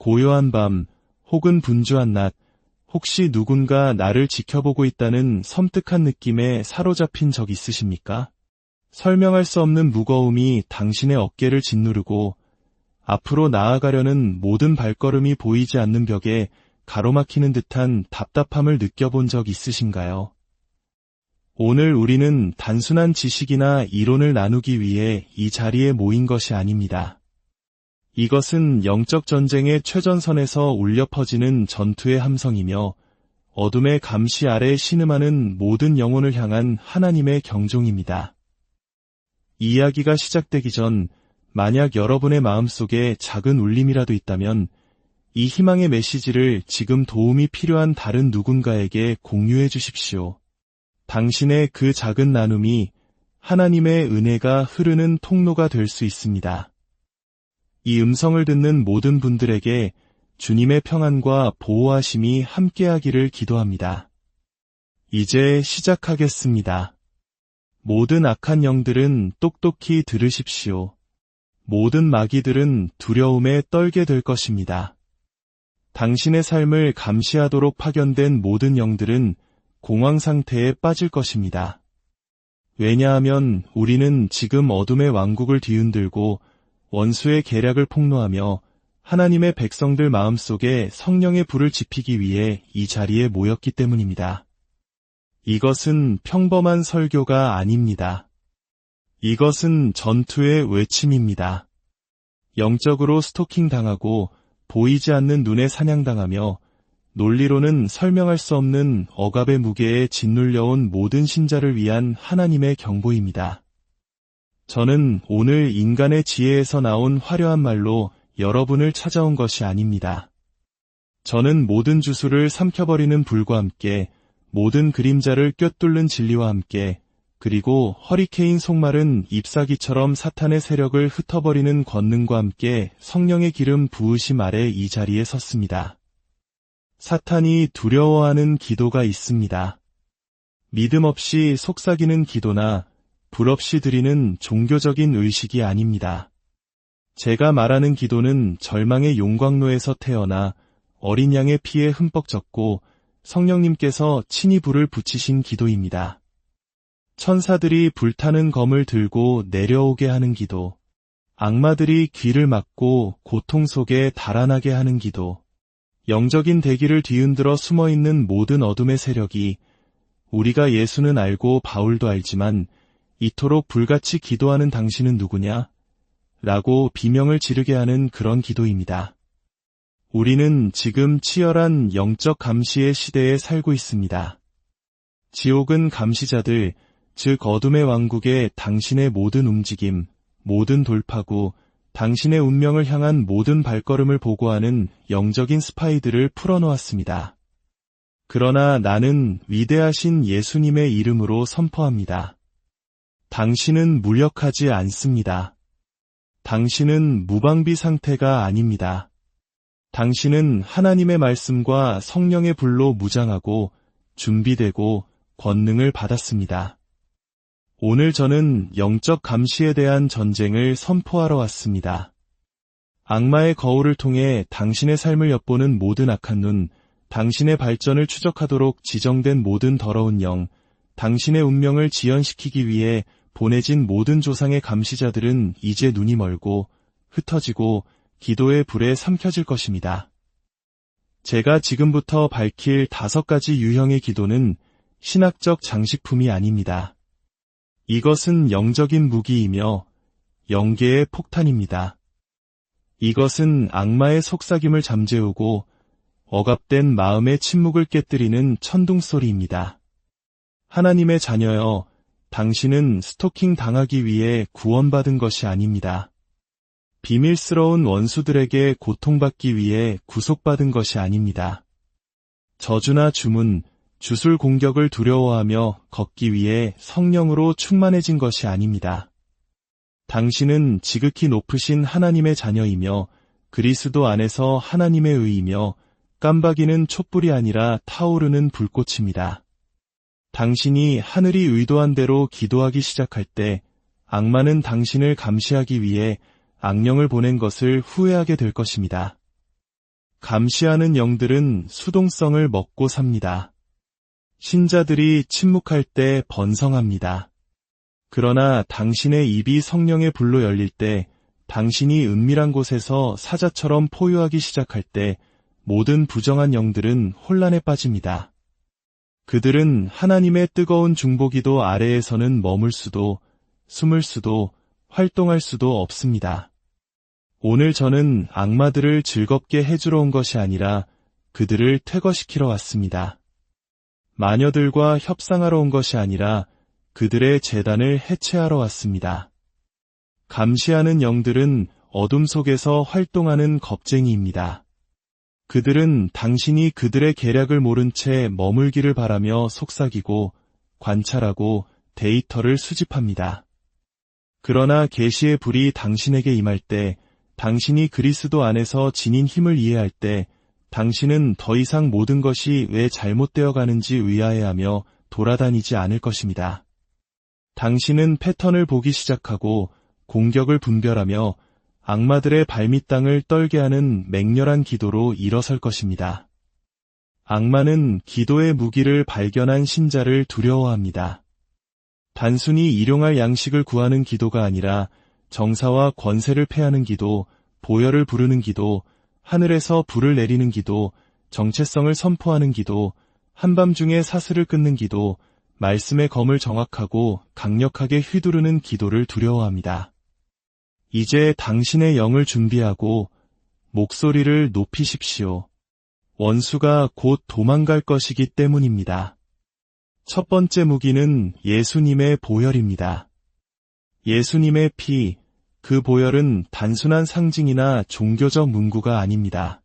고요한 밤, 혹은 분주한 낮, 혹시 누군가 나를 지켜보고 있다는 섬뜩한 느낌에 사로잡힌 적 있으십니까? 설명할 수 없는 무거움이 당신의 어깨를 짓누르고 앞으로 나아가려는 모든 발걸음이 보이지 않는 벽에 가로막히는 듯한 답답함을 느껴본 적 있으신가요? 오늘 우리는 단순한 지식이나 이론을 나누기 위해 이 자리에 모인 것이 아닙니다. 이것은 영적 전쟁의 최전선에서 울려 퍼지는 전투의 함성이며 어둠의 감시 아래 신음하는 모든 영혼을 향한 하나님의 경종입니다. 이 이야기가 시작되기 전 만약 여러분의 마음속에 작은 울림이라도 있다면 이 희망의 메시지를 지금 도움이 필요한 다른 누군가에게 공유해 주십시오. 당신의 그 작은 나눔이 하나님의 은혜가 흐르는 통로가 될 수 있습니다. 이 음성을 듣는 모든 분들에게 주님의 평안과 보호하심이 함께하기를 기도합니다. 이제 시작하겠습니다. 모든 악한 영들은 똑똑히 들으십시오. 모든 마귀들은 두려움에 떨게 될 것입니다. 당신의 삶을 감시하도록 파견된 모든 영들은 공황 상태에 빠질 것입니다. 왜냐하면 우리는 지금 어둠의 왕국을 뒤흔들고 원수의 계략을 폭로하며 하나님의 백성들 마음속에 성령의 불을 지피기 위해 이 자리에 모였기 때문입니다. 이것은 평범한 설교가 아닙니다. 이것은 전투의 외침입니다. 영적으로 스토킹 당하고 보이지 않는 눈에 사냥당하며 논리로는 설명할 수 없는 억압의 무게에 짓눌려온 모든 신자를 위한 하나님의 경보입니다. 저는 오늘 인간의 지혜에서 나온 화려한 말로 여러분을 찾아온 것이 아닙니다. 저는 모든 주술을 삼켜버리는 불과 함께 모든 그림자를 꿰뚫는 진리와 함께 그리고 허리케인 속마른 잎사귀처럼 사탄의 세력을 흩어버리는 권능과 함께 성령의 기름 부으심 아래 이 자리에 섰습니다. 사탄이 두려워하는 기도가 있습니다. 믿음 없이 속삭이는 기도나 불 없이 드리는 종교적인 의식이 아닙니다. 제가 말하는 기도는 절망의 용광로에서 태어나 어린 양의 피에 흠뻑 젖고 성령님께서 친히 불을 붙이신 기도입니다. 천사들이 불타는 검을 들고 내려오게 하는 기도, 악마들이 귀를 막고 고통 속에 달아나게 하는 기도, 영적인 대기를 뒤흔들어 숨어있는 모든 어둠의 세력이 우리가 예수는 알고 바울도 알지만 이토록 불같이 기도하는 당신은 누구냐? 라고 비명을 지르게 하는 그런 기도입니다. 우리는 지금 치열한 영적 감시의 시대에 살고 있습니다. 지옥은 감시자들, 즉 어둠의 왕국에 당신의 모든 움직임, 모든 돌파구, 당신의 운명을 향한 모든 발걸음을 보고하는 영적인 스파이들을 풀어놓았습니다. 그러나 나는 위대하신 예수님의 이름으로 선포합니다. 당신은 무력하지 않습니다. 당신은 무방비 상태가 아닙니다. 당신은 하나님의 말씀과 성령의 불로 무장하고 준비되고 권능을 받았습니다. 오늘 저는 영적 감시에 대한 전쟁을 선포하러 왔습니다. 악마의 거울을 통해 당신의 삶을 엿보는 모든 악한 눈, 당신의 발전을 추적하도록 지정된 모든 더러운 영, 당신의 운명을 지연시키기 위해 보내진 모든 조상의 감시자들은 이제 눈이 멀고 흩어지고 기도의 불에 삼켜질 것입니다. 제가 지금부터 밝힐 5가지 유형의 기도는 신학적 장식품이 아닙니다. 이것은 영적인 무기이며 영계의 폭탄입니다. 이것은 악마의 속삭임을 잠재우고 억압된 마음의 침묵을 깨뜨리는 천둥소리입니다. 하나님의 자녀여, 당신은 스토킹 당하기 위해 구원받은 것이 아닙니다. 비밀스러운 원수들에게 고통받기 위해 구속받은 것이 아닙니다. 저주나 주문, 주술 공격을 두려워하며 걷기 위해 성령으로 충만해진 것이 아닙니다. 당신은 지극히 높으신 하나님의 자녀이며 그리스도 안에서 하나님의 의이며 깜박이는 촛불이 아니라 타오르는 불꽃입니다. 당신이 하늘이 의도한 대로 기도하기 시작할 때 악마는 당신을 감시하기 위해 악령을 보낸 것을 후회하게 될 것입니다. 감시하는 영들은 수동성을 먹고 삽니다. 신자들이 침묵할 때 번성합니다. 그러나 당신의 입이 성령의 불로 열릴 때, 당신이 은밀한 곳에서 사자처럼 포효하기 시작할 때 모든 부정한 영들은 혼란에 빠집니다. 그들은 하나님의 뜨거운 중보기도 아래에서는 머물 수도, 숨을 수도, 활동할 수도 없습니다. 오늘 저는 악마들을 즐겁게 해주러 온 것이 아니라 그들을 퇴거시키러 왔습니다. 마녀들과 협상하러 온 것이 아니라 그들의 재단을 해체하러 왔습니다. 감시하는 영들은 어둠 속에서 활동하는 겁쟁이입니다. 그들은 당신이 그들의 계략을 모른 채 머물기를 바라며 속삭이고 관찰하고 데이터를 수집합니다. 그러나 계시의 불이 당신에게 임할 때, 당신이 그리스도 안에서 지닌 힘을 이해할 때, 당신은 더 이상 모든 것이 왜 잘못되어 가는지 의아해하며 돌아다니지 않을 것입니다. 당신은 패턴을 보기 시작하고 공격을 분별하며 악마들의 발밑땅을 떨게 하는 맹렬한 기도로 일어설 것입니다. 악마는 기도의 무기를 발견한 신자를 두려워합니다. 단순히 일용할 양식을 구하는 기도가 아니라 정사와 권세를 패하는 기도, 보혈을 부르는 기도, 하늘에서 불을 내리는 기도, 정체성을 선포하는 기도, 한밤중에 사슬을 끊는 기도, 말씀의 검을 정확하고 강력하게 휘두르는 기도를 두려워합니다. 이제 당신의 영을 준비하고 목소리를 높이십시오. 원수가 곧 도망갈 것이기 때문입니다. 첫 번째 무기는 예수님의 보혈입니다. 예수님의 피, 그 보혈은 단순한 상징이나 종교적 문구가 아닙니다.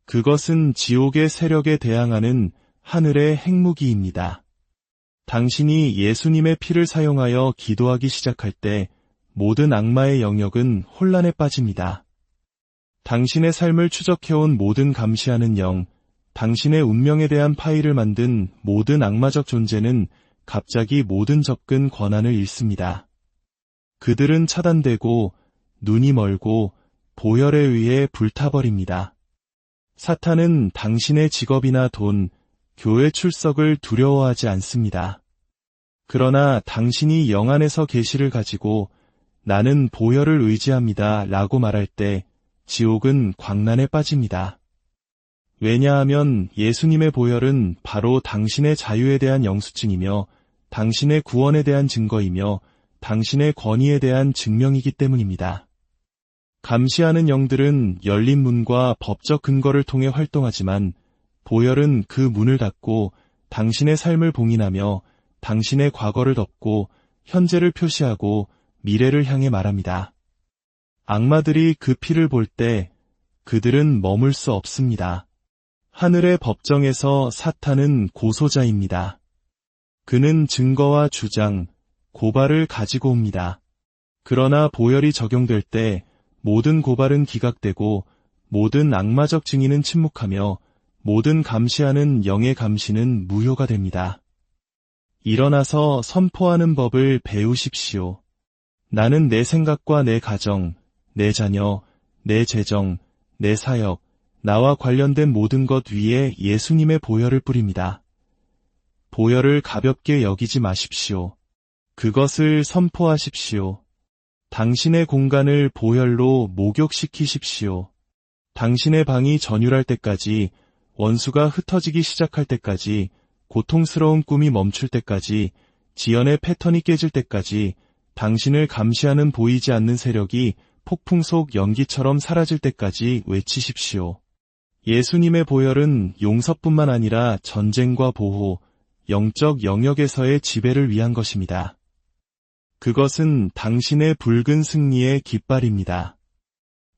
그것은 지옥의 세력에 대항하는 하늘의 핵무기입니다. 당신이 예수님의 피를 사용하여 기도하기 시작할 때 모든 악마의 영역은 혼란에 빠집니다. 당신의 삶을 추적해온 모든 감시하는 영, 당신의 운명에 대한 파일을 만든 모든 악마적 존재는 갑자기 모든 접근 권한을 잃습니다. 그들은 차단되고 눈이 멀고 보혈에 의해 불타버립니다. 사탄은 당신의 직업이나 돈, 교회 출석을 두려워하지 않습니다. 그러나 당신이 영 안에서 계시를 가지고 나는 보혈을 의지합니다 라고 말할 때 지옥은 광란에 빠집니다. 왜냐하면 예수님의 보혈은 바로 당신의 자유에 대한 영수증이며 당신의 구원에 대한 증거이며 당신의 권위에 대한 증명이기 때문입니다. 감시하는 영들은 열린 문과 법적 근거를 통해 활동하지만 보혈은 그 문을 닫고 당신의 삶을 봉인하며 당신의 과거를 덮고 현재를 표시하고 미래를 향해 말합니다. 악마들이 그 피를 볼 때 그들은 머물 수 없습니다. 하늘의 법정에서 사탄은 고소자입니다. 그는 증거와 주장, 고발을 가지고 옵니다. 그러나 보혈이 적용될 때 모든 고발은 기각되고 모든 악마적 증인은 침묵하며 모든 감시하는 영의 감시는 무효가 됩니다. 일어나서 선포하는 법을 배우십시오. 나는 내 생각과 내 가정, 내 자녀, 내 재정, 내 사역, 나와 관련된 모든 것 위에 예수님의 보혈을 뿌립니다. 보혈을 가볍게 여기지 마십시오. 그것을 선포하십시오. 당신의 공간을 보혈로 목욕시키십시오. 당신의 방이 전율할 때까지, 원수가 흩어지기 시작할 때까지, 고통스러운 꿈이 멈출 때까지, 지연의 패턴이 깨질 때까지, 당신을 감시하는 보이지 않는 세력이 폭풍 속 연기처럼 사라질 때까지 외치십시오. 예수님의 보혈은 용서뿐만 아니라 전쟁과 보호, 영적 영역에서의 지배를 위한 것입니다. 그것은 당신의 붉은 승리의 깃발입니다.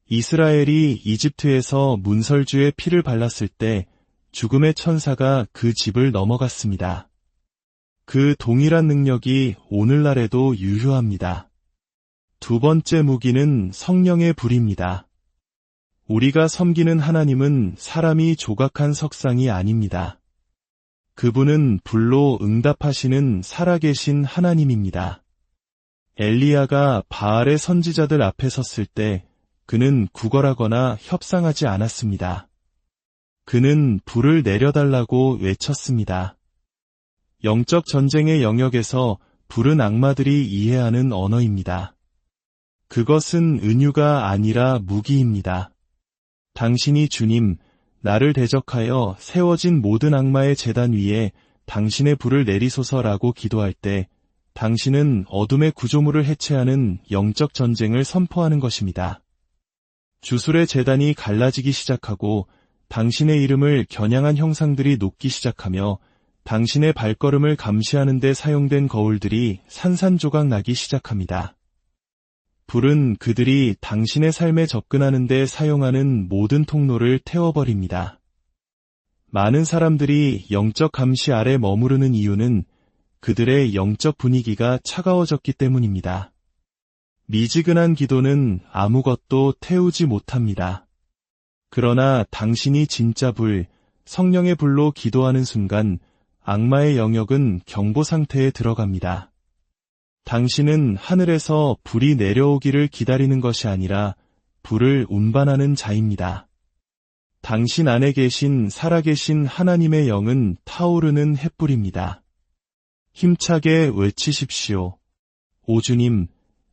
이스라엘이 이집트에서 문설주의 피를 발랐을 때 죽음의 천사가 그 집을 넘어갔습니다. 그 동일한 능력이 오늘날에도 유효합니다. 두 번째 무기는 성령의 불입니다. 우리가 섬기는 하나님은 사람이 조각한 석상이 아닙니다. 그분은 불로 응답하시는 살아계신 하나님입니다. 엘리야가 바알의 선지자들 앞에 섰을 때 그는 구걸하거나 협상하지 않았습니다. 그는 불을 내려달라고 외쳤습니다. 영적 전쟁의 영역에서 불은 악마들이 이해하는 언어입니다. 그것은 은유가 아니라 무기입니다. 당신이 주님, 나를 대적하여 세워진 모든 악마의 제단 위에 당신의 불을 내리소서라고 기도할 때 당신은 어둠의 구조물을 해체하는 영적 전쟁을 선포하는 것입니다. 주술의 제단이 갈라지기 시작하고 당신의 이름을 겨냥한 형상들이 녹기 시작하며 당신의 발걸음을 감시하는 데 사용된 거울들이 산산조각 나기 시작합니다. 불은 그들이 당신의 삶에 접근하는 데 사용하는 모든 통로를 태워버립니다. 많은 사람들이 영적 감시 아래 머무르는 이유는 그들의 영적 분위기가 차가워졌기 때문입니다. 미지근한 기도는 아무것도 태우지 못합니다. 그러나 당신이 진짜 불, 성령의 불로 기도하는 순간 악마의 영역은 경보 상태에 들어갑니다. 당신은 하늘에서 불이 내려오기를 기다리는 것이 아니라 불을 운반하는 자입니다. 당신 안에 계신 살아계신 하나님의 영은 타오르는 햇불입니다. 힘차게 외치십시오. 오 주님,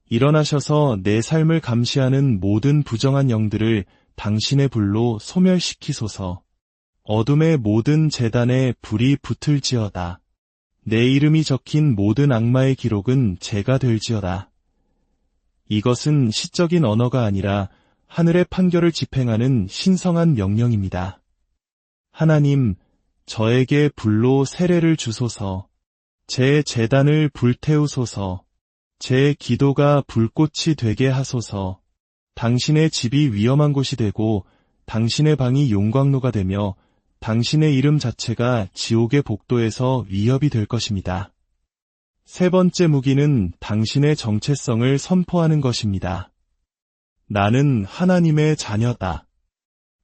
일어나셔서 내 삶을 감시하는 모든 부정한 영들을 당신의 불로 소멸시키소서. 어둠의 모든 제단에 불이 붙을지어다. 내 이름이 적힌 모든 악마의 기록은 제가 될지어다. 이것은 시적인 언어가 아니라 하늘의 판결을 집행하는 신성한 명령입니다. 하나님, 저에게 불로 세례를 주소서. 제 제단을 불태우소서. 제 기도가 불꽃이 되게 하소서. 당신의 집이 위험한 곳이 되고 당신의 방이 용광로가 되며 당신의 이름 자체가 지옥의 복도에서 위협이 될 것입니다. 세 번째 무기는 당신의 정체성을 선포하는 것입니다. 나는 하나님의 자녀다.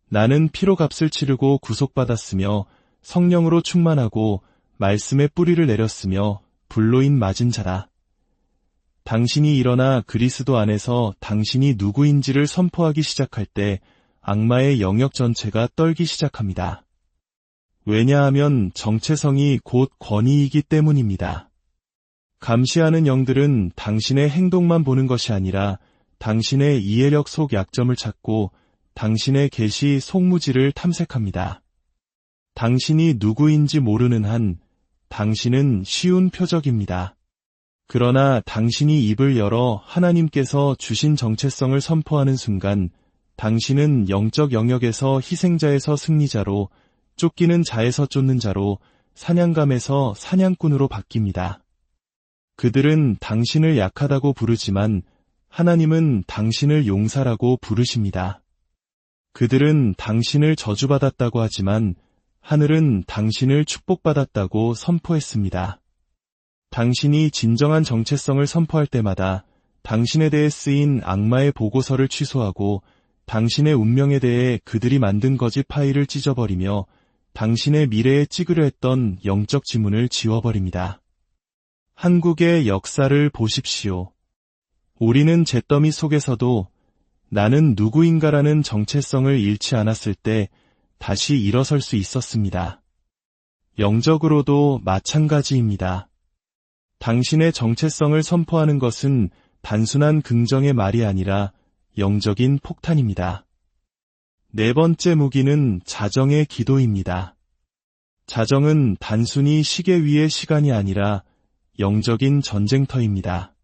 나는 피로 값을 치르고 구속받았으며 성령으로 충만하고 말씀의 뿌리를 내렸으며 불로인 맞은 자다. 당신이 일어나 그리스도 안에서 당신이 누구인지를 선포하기 시작할 때 악마의 영역 전체가 떨기 시작합니다. 왜냐하면 정체성이 곧 권위이기 때문입니다. 감시하는 영들은 당신의 행동만 보는 것이 아니라 당신의 이해력 속 약점을 찾고 당신의 계시 속무지를 탐색합니다. 당신이 누구인지 모르는 한 당신은 쉬운 표적입니다. 그러나 당신이 입을 열어 하나님께서 주신 정체성을 선포하는 순간 당신은 영적 영역에서 희생자에서 승리자로, 쫓기는 자에서 쫓는 자로, 사냥감에서 사냥꾼으로 바뀝니다. 그들은 당신을 약하다고 부르지만 하나님은 당신을 용사라고 부르십니다. 그들은 당신을 저주받았다고 하지만 하늘은 당신을 축복받았다고 선포했습니다. 당신이 진정한 정체성을 선포할 때마다 당신에 대해 쓰인 악마의 보고서를 취소하고 당신의 운명에 대해 그들이 만든 거짓 파일을 찢어버리며 당신의 미래에 찍으려 했던 영적 지문을 지워버립니다. 한국의 역사를 보십시오. 우리는 잿더미 속에서도 나는 누구인가라는 정체성을 잃지 않았을 때 다시 일어설 수 있었습니다. 영적으로도 마찬가지입니다. 당신의 정체성을 선포하는 것은 단순한 긍정의 말이 아니라 영적인 폭탄입니다. 네 번째 무기는 자정의 기도입니다. 자정은 단순히 시계 위의 시간이 아니라 영적인 전쟁터입니다.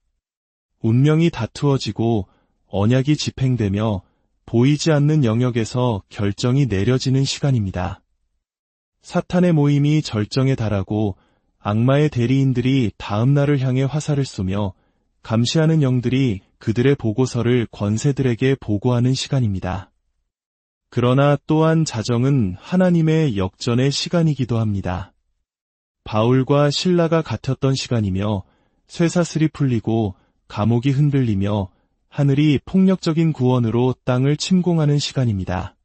운명이 다투어지고 언약이 집행되며 보이지 않는 영역에서 결정이 내려지는 시간입니다. 사탄의 모임이 절정에 달하고 악마의 대리인들이 다음 날을 향해 화살을 쏘며 감시하는 영들이 그들의 보고서를 권세들에게 보고하는 시간입니다. 그러나 또한 자정은 하나님의 역전의 시간이기도 합니다. 바울과 실라가 같았던 시간이며 쇠사슬이 풀리고 감옥이 흔들리며 하늘이 폭력적인 구원으로 땅을 침공하는 시간입니다.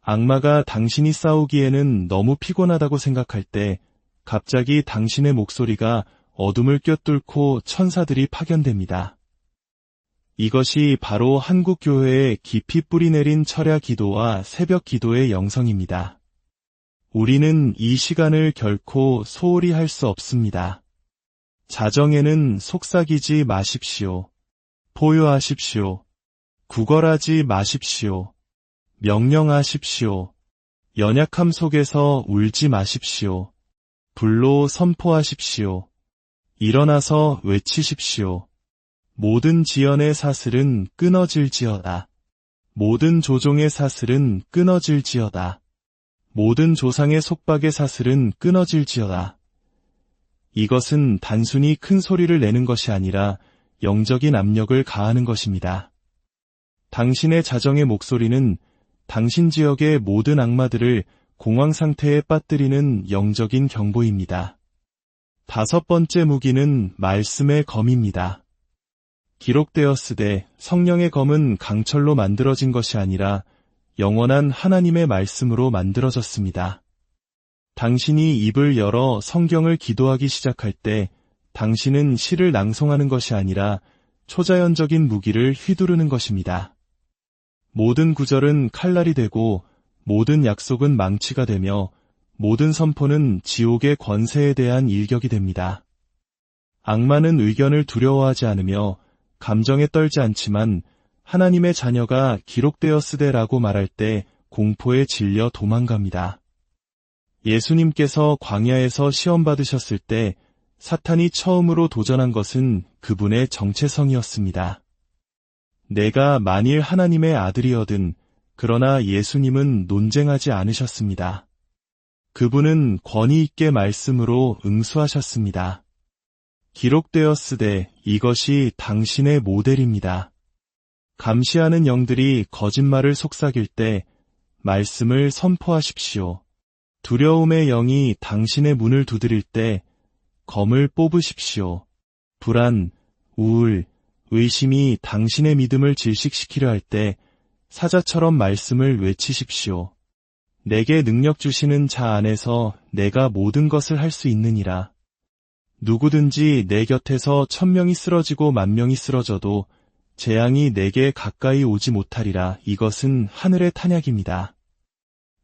악마가 당신이 싸우기에는 너무 피곤하다고 생각할 때 갑자기 당신의 목소리가 어둠을 꿰뚫고 천사들이 파견됩니다. 이것이 바로 한국교회에 깊이 뿌리내린 철야 기도와 새벽 기도의 영성입니다. 우리는 이 시간을 결코 소홀히 할 수 없습니다. 자정에는 속삭이지 마십시오. 포효하십시오. 구걸하지 마십시오. 명령하십시오. 연약함 속에서 울지 마십시오. 불로 선포하십시오. 일어나서 외치십시오. 모든 지연의 사슬은 끊어질지어다. 모든 조종의 사슬은 끊어질지어다. 모든 조상의 속박의 사슬은 끊어질지어다. 이것은 단순히 큰 소리를 내는 것이 아니라 영적인 압력을 가하는 것입니다. 당신의 자정의 목소리는 당신 지역의 모든 악마들을 공황 상태에 빠뜨리는 영적인 경보입니다. 5번째 무기는 말씀의 검입니다. 기록되었으되 성령의 검은 강철로 만들어진 것이 아니라 영원한 하나님의 말씀으로 만들어졌습니다. 당신이 입을 열어 성경을 기도하기 시작할 때 당신은 시를 낭송하는 것이 아니라 초자연적인 무기를 휘두르는 것입니다. 모든 구절은 칼날이 되고 모든 약속은 망치가 되며 모든 선포는 지옥의 권세에 대한 일격이 됩니다. 악마는 의견을 두려워하지 않으며 감정에 떨지 않지만 하나님의 자녀가 기록되었으되라고 말할 때 공포에 질려 도망갑니다. 예수님께서 광야에서 시험받으셨을 때 사탄이 처음으로 도전한 것은 그분의 정체성이었습니다. 내가 만일 하나님의 아들이어든, 그러나 예수님은 논쟁하지 않으셨습니다. 그분은 권위 있게 말씀으로 응수하셨습니다. 기록되었으되 이것이 당신의 모델입니다. 감시하는 영들이 거짓말을 속삭일 때 말씀을 선포하십시오. 두려움의 영이 당신의 문을 두드릴 때 검을 뽑으십시오. 불안, 우울, 의심이 당신의 믿음을 질식시키려 할 때 사자처럼 말씀을 외치십시오. 내게 능력 주시는 자 안에서 내가 모든 것을 할 수 있느니라. 누구든지 내 곁에서 1000명이 쓰러지고 10,000명이 쓰러져도 재앙이 내게 가까이 오지 못하리라. 이것은 하늘의 탄약입니다.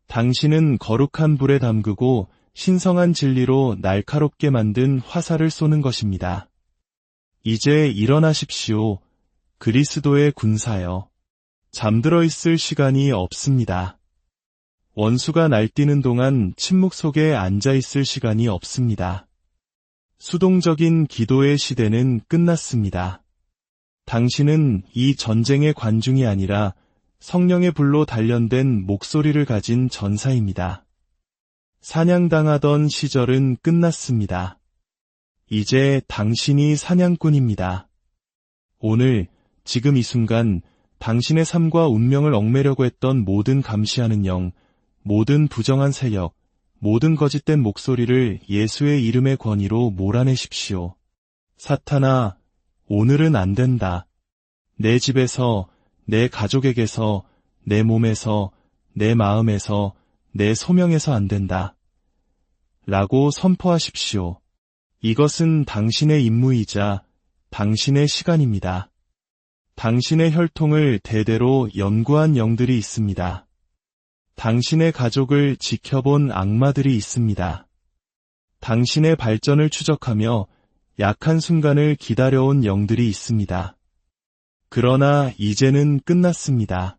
당신은 거룩한 불에 담그고 신성한 진리로 날카롭게 만든 화살을 쏘는 것입니다. 이제 일어나십시오. 그리스도의 군사여. 잠들어 있을 시간이 없습니다. 원수가 날뛰는 동안 침묵 속에 앉아 있을 시간이 없습니다. 수동적인 기도의 시대는 끝났습니다. 당신은 이 전쟁의 관중이 아니라 성령의 불로 단련된 목소리를 가진 전사입니다. 사냥당하던 시절은 끝났습니다. 이제 당신이 사냥꾼입니다. 오늘, 지금 이 순간 당신의 삶과 운명을 얽매려고 했던 모든 감시하는 영, 모든 부정한 세력, 모든 거짓된 목소리를 예수의 이름의 권위로 몰아내십시오. 사탄아, 오늘은 안 된다. 내 집에서, 내 가족에게서, 내 몸에서, 내 마음에서, 내 소명에서 안 된다. 라고 선포하십시오. 이것은 당신의 임무이자 당신의 시간입니다. 당신의 혈통을 대대로 연구한 영들이 있습니다. 당신의 가족을 지켜본 악마들이 있습니다. 당신의 발전을 추적하며 약한 순간을 기다려온 영들이 있습니다. 그러나 이제는 끝났습니다.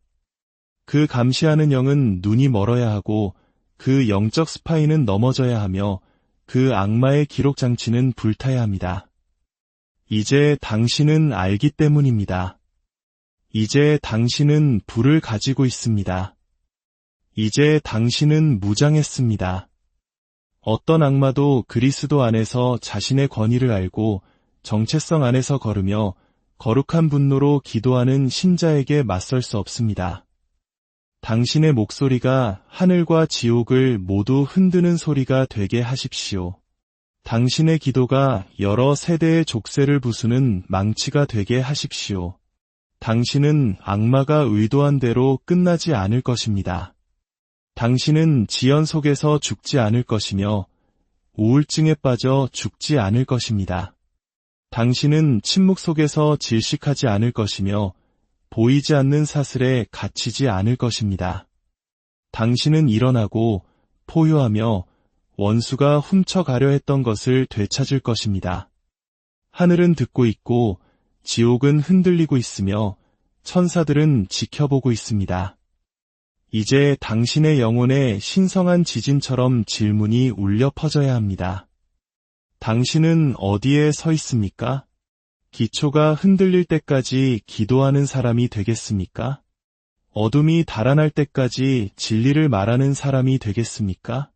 그 감시하는 영은 눈이 멀어야 하고 그 영적 스파이는 넘어져야 하며 그 악마의 기록 장치는 불타야 합니다. 이제 당신은 알기 때문입니다. 이제 당신은 불을 가지고 있습니다. 이제 당신은 무장했습니다. 어떤 악마도 그리스도 안에서 자신의 권위를 알고 정체성 안에서 걸으며 거룩한 분노로 기도하는 신자에게 맞설 수 없습니다. 당신의 목소리가 하늘과 지옥을 모두 흔드는 소리가 되게 하십시오. 당신의 기도가 여러 세대의 족쇄를 부수는 망치가 되게 하십시오. 당신은 악마가 의도한 대로 끝나지 않을 것입니다. 당신은 지연 속에서 죽지 않을 것이며 우울증에 빠져 죽지 않을 것입니다. 당신은 침묵 속에서 질식하지 않을 것이며 보이지 않는 사슬에 갇히지 않을 것입니다. 당신은 일어나고 포효하며 원수가 훔쳐가려 했던 것을 되찾을 것입니다. 하늘은 듣고 있고 지옥은 흔들리고 있으며 천사들은 지켜보고 있습니다. 이제 당신의 영혼에 신성한 지진처럼 질문이 울려 퍼져야 합니다. 당신은 어디에 서 있습니까? 기초가 흔들릴 때까지 기도하는 사람이 되겠습니까? 어둠이 달아날 때까지 진리를 말하는 사람이 되겠습니까?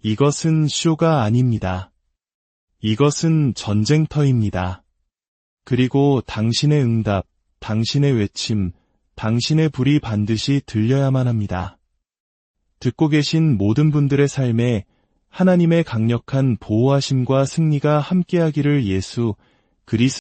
이것은 쇼가 아닙니다. 이것은 전쟁터입니다. 그리고 당신의 응답, 당신의 외침, 당신의 불이 반드시 들려야만 합니다. 듣고 계신 모든 분들의 삶에 하나님의 강력한 보호하심과 승리가 함께하기를 예수 그리스도의